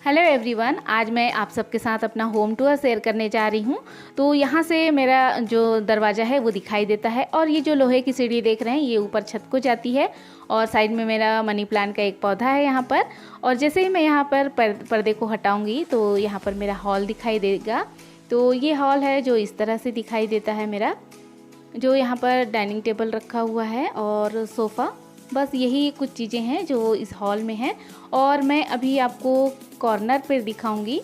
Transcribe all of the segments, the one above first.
Hello everyone, आज मैं आप सबके साथ अपना होम टूर शेयर करने जा रही हूँ। तो यहाँ से मेरा जो दरवाज़ा है वो दिखाई देता है और ये जो लोहे की सीढ़ी देख रहे हैं ये ऊपर छत को जाती है और साइड में मेरा मनी प्लांट का एक पौधा है यहाँ पर। और जैसे ही मैं यहाँ पर पर्दे को हटाऊँगी तो यहाँ पर मेरा हॉल दिखाई देगा। तो ये हॉल है जो इस तरह से दिखाई देता है मेरा, जो यहाँ पर डाइनिंग टेबल रखा हुआ है और सोफ़ा। बस यही कुछ चीज़ें हैं जो इस हॉल में हैं। और मैं अभी आपको कॉर्नर पर दिखाऊंगी।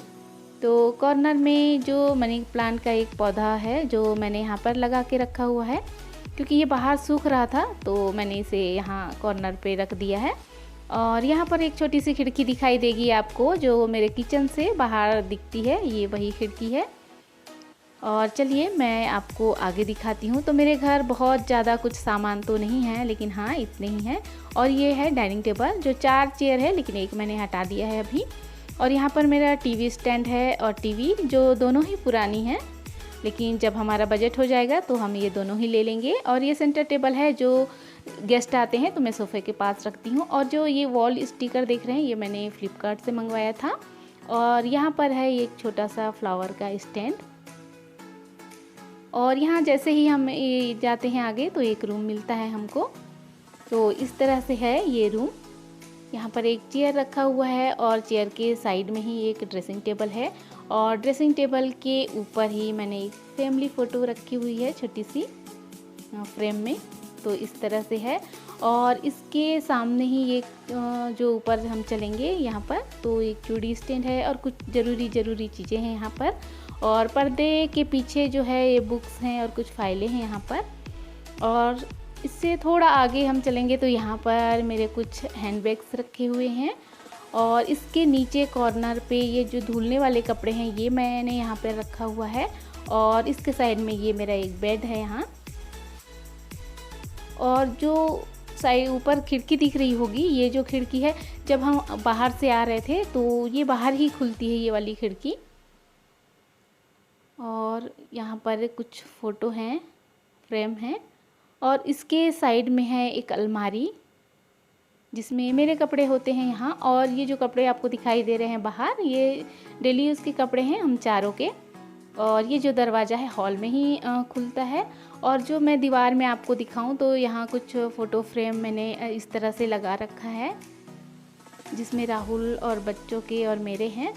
तो कॉर्नर में जो मनी प्लांट का एक पौधा है जो मैंने यहाँ पर लगा के रखा हुआ है, क्योंकि ये बाहर सूख रहा था तो मैंने इसे यहाँ कॉर्नर पे रख दिया है। और यहाँ पर एक छोटी सी खिड़की दिखाई देगी आपको जो मेरे किचन से बाहर दिखती है, ये वही खिड़की है। और चलिए मैं आपको आगे दिखाती हूँ। तो मेरे घर बहुत ज़्यादा कुछ सामान तो नहीं है, लेकिन हाँ इतने ही हैं। और ये है डाइनिंग टेबल जो 4 चेयर है, लेकिन एक मैंने हटा दिया है अभी। और यहाँ पर मेरा टीवी स्टैंड है और टीवी जो दोनों ही पुरानी है, लेकिन जब हमारा बजट हो जाएगा तो हम ये दोनों ही ले लेंगे। और ये सेंटर टेबल है, जो गेस्ट आते हैं तो मैं सोफ़े के पास रखती हूँ। और जो ये वॉल स्टिकर देख रहे हैं ये मैंने फ्लिपकार्ट से मंगवाया था। और यहाँ पर है एक छोटा सा फ्लावर का स्टैंड। और यहाँ जैसे ही हम जाते हैं आगे तो एक रूम मिलता है हमको। तो इस तरह से है ये रूम। यहाँ पर एक चेयर रखा हुआ है और चेयर के साइड में ही एक ड्रेसिंग टेबल है। और ड्रेसिंग टेबल के ऊपर ही मैंने एक फैमिली फ़ोटो रखी हुई है छोटी सी फ्रेम में। तो इस तरह से है। और इसके सामने ही एक जो ऊपर हम चलेंगे यहाँ पर तो एक चूड़ी स्टैंड है और कुछ ज़रूरी चीज़ें हैं यहाँ पर। और पर्दे के पीछे जो है ये बुक्स हैं और कुछ फाइलें हैं यहाँ पर। और इससे थोड़ा आगे हम चलेंगे तो यहाँ पर मेरे कुछ हैंडबैग्स रखे हुए हैं। और इसके नीचे कॉर्नर पे ये जो धुलने वाले कपड़े हैं ये मैंने यहाँ पर रखा हुआ है। और इसके साइड में ये मेरा एक बेड है यहाँ। और जो साइड ऊपर खिड़की दिख रही होगी, ये जो खिड़की है जब हम बाहर से आ रहे थे तो ये बाहर ही खुलती है ये वाली खिड़की। और यहाँ पर कुछ फ़ोटो हैं, फ्रेम हैं। और इसके साइड में है एक अलमारी जिसमें मेरे कपड़े होते हैं यहाँ। और ये जो कपड़े आपको दिखाई दे रहे हैं बाहर ये डेली यूज़ के कपड़े हैं हम चारों के। और ये जो दरवाज़ा है हॉल में ही खुलता है। और जो मैं दीवार में आपको दिखाऊं तो यहाँ कुछ फ़ोटो फ्रेम मैंने इस तरह से लगा रखा है जिसमें राहुल और बच्चों के और मेरे हैं।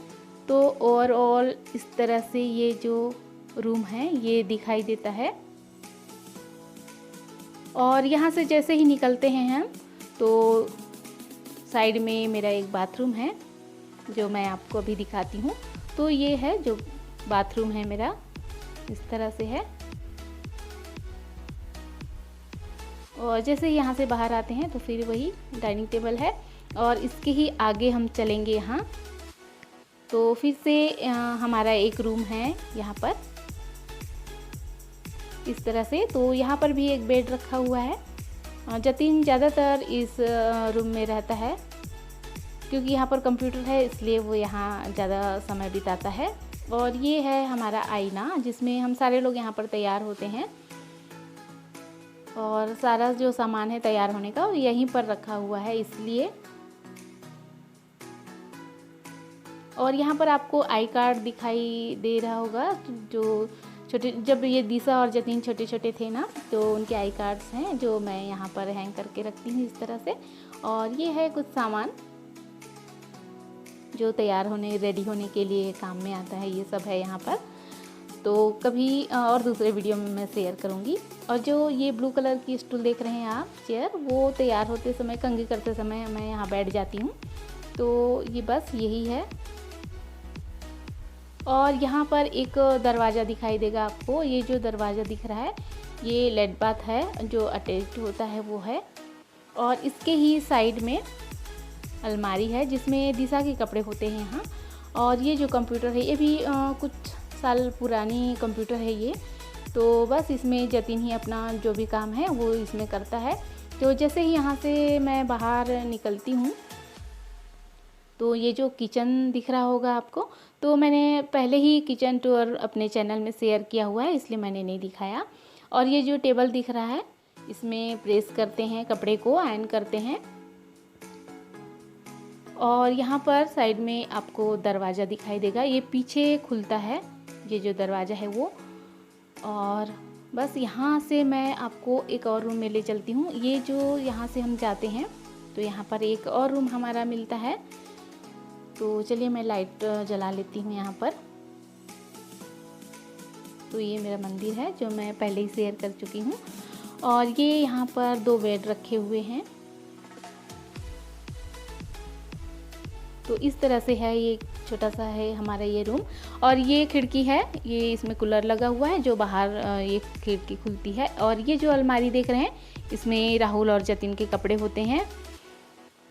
तो ओवरऑल इस तरह से ये जो रूम है ये दिखाई देता है। और यहाँ से जैसे ही निकलते हैं हम तो साइड में मेरा एक बाथरूम है जो मैं आपको अभी दिखाती हूँ। तो ये है जो बाथरूम है मेरा, इस तरह से है। और जैसे ही यहाँ से बाहर आते हैं तो फिर वही डाइनिंग टेबल है। और इसके ही आगे हम चलेंगे यहाँ तो फिर से हमारा एक रूम है यहाँ पर इस तरह से। तो यहाँ पर भी एक बेड रखा हुआ है। जतिन ज़्यादातर इस रूम में रहता है क्योंकि यहाँ पर कंप्यूटर है, इसलिए वो यहाँ ज़्यादा समय बिताता है। और ये है हमारा आईना जिसमें हम सारे लोग यहाँ पर तैयार होते हैं। और सारा जो सामान है तैयार होने का वो यहीं पर रखा हुआ है इसलिए। और यहाँ पर आपको आई कार्ड दिखाई दे रहा होगा, जो छोटे जब ये दिशा और जतिन छोटे छोटे थे ना तो उनके आई कार्ड्स हैं जो मैं यहाँ पर हैंग करके रखती हूँ इस तरह से। और ये है कुछ सामान जो तैयार होने रेडी होने के लिए काम में आता है, ये सब है यहाँ पर। तो कभी और दूसरे वीडियो में मैं शेयर करूँगी। और जो ये ब्लू कलर की स्टूल देख रहे हैं आप, चेयर, वो तैयार होते समय कंघी करते समय मैं यहाँ बैठ जाती हूँ। तो ये बस यही है। और यहाँ पर एक दरवाज़ा दिखाई देगा आपको, ये जो दरवाज़ा दिख रहा है ये लेट बाथ है जो अटैच्ड होता है वो है। और इसके ही साइड में अलमारी है जिसमें दिशा के कपड़े होते हैं यहाँ। और ये जो कंप्यूटर है ये भी कुछ साल पुरानी कंप्यूटर है ये। तो बस इसमें जतिन ही अपना जो भी काम है वो इसमें करता है। तो जैसे ही यहाँ से मैं बाहर निकलती हूँ तो ये जो किचन दिख रहा होगा आपको, तो मैंने पहले ही किचन टूर अपने चैनल में शेयर किया हुआ है इसलिए मैंने नहीं दिखाया। और ये जो टेबल दिख रहा है इसमें प्रेस करते हैं, कपड़े को आयरन करते हैं। और यहाँ पर साइड में आपको दरवाज़ा दिखाई देगा, ये पीछे खुलता है ये जो दरवाज़ा है वो। और बस यहाँ से मैं आपको एक और रूम में ले चलती हूँ। ये जो यहाँ से हम जाते हैं तो यहाँ पर एक और रूम हमारा मिलता है। तो चलिए मैं लाइट जला लेती हूँ यहाँ पर। तो ये मेरा मंदिर है जो मैं पहले ही शेयर कर चुकी हूँ। और ये यहाँ पर 2 बेड रखे हुए हैं। तो इस तरह से है, ये छोटा सा है हमारा ये रूम। और ये खिड़की है, ये इसमें कूलर लगा हुआ है जो बाहर ये खिड़की खुलती है। और ये जो अलमारी देख रहे हैं इसमें राहुल और जतिन के कपड़े होते हैं।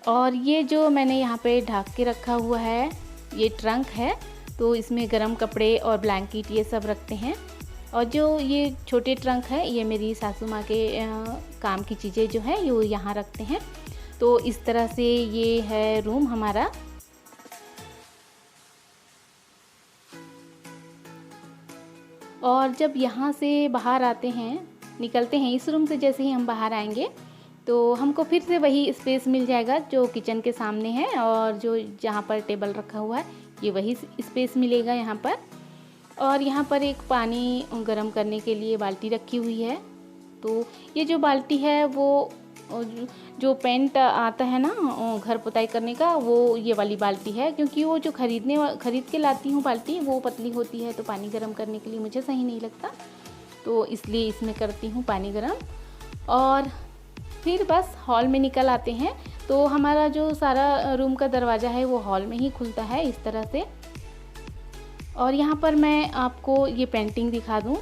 और ये जो मैंने यहाँ पे ढक के रखा हुआ है ये ट्रंक है, तो इसमें गर्म कपड़े और ब्लैंकेट ये सब रखते हैं। और जो ये छोटे ट्रंक है ये मेरी सासू माँ के काम की चीज़ें जो है ये यहाँ रखते हैं। तो इस तरह से ये है रूम हमारा। और जब यहाँ से बाहर आते हैं, निकलते हैं इस रूम से, जैसे ही हम बाहर आएंगे तो हमको फिर से वही स्पेस मिल जाएगा जो किचन के सामने है। और जो जहाँ पर टेबल रखा हुआ है ये वही स्पेस मिलेगा यहाँ पर। और यहाँ पर एक पानी गर्म करने के लिए बाल्टी रखी हुई है। तो ये जो बाल्टी है वो जो पेंट आता है ना घर पुताई करने का, वो ये वाली बाल्टी है। क्योंकि वो जो खरीद के लाती हूँ बाल्टी वो पतली होती है, तो पानी गर्म करने के लिए मुझे सही नहीं लगता, तो इसलिए इसमें करती हूँ पानी गर्म। और फिर बस हॉल में निकल आते हैं। तो हमारा जो सारा रूम का दरवाज़ा है वो हॉल में ही खुलता है इस तरह से। और यहाँ पर मैं आपको ये पेंटिंग दिखा दूँ।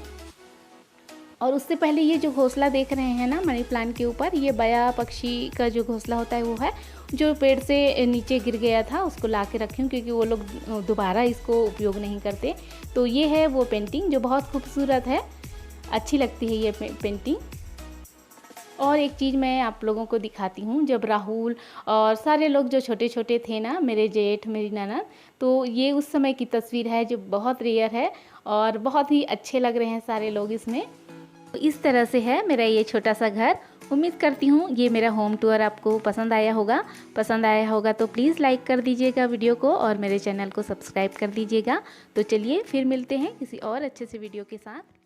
और उससे पहले ये जो घोंसला देख रहे हैं ना मनी प्लांट के ऊपर, ये बया पक्षी का जो घोंसला होता है वो है जो पेड़ से नीचे गिर गया था, उसको ला के रखी हूँ क्योंकि वो लोग दोबारा इसको उपयोग नहीं करते। तो ये है वो पेंटिंग जो बहुत खूबसूरत है, अच्छी लगती है ये पेंटिंग। और एक चीज़ मैं आप लोगों को दिखाती हूँ, जब राहुल और सारे लोग जो छोटे छोटे थे ना, मेरे जेठ मेरी ननद, तो ये उस समय की तस्वीर है जो बहुत रेयर है और बहुत ही अच्छे लग रहे हैं सारे लोग इसमें। तो इस तरह से है मेरा ये छोटा सा घर। उम्मीद करती हूँ ये मेरा होम टूर आपको पसंद आया होगा तो प्लीज़ लाइक कर दीजिएगा वीडियो को और मेरे चैनल को सब्सक्राइब कर दीजिएगा। तो चलिए फिर मिलते हैं किसी और अच्छे से वीडियो के साथ।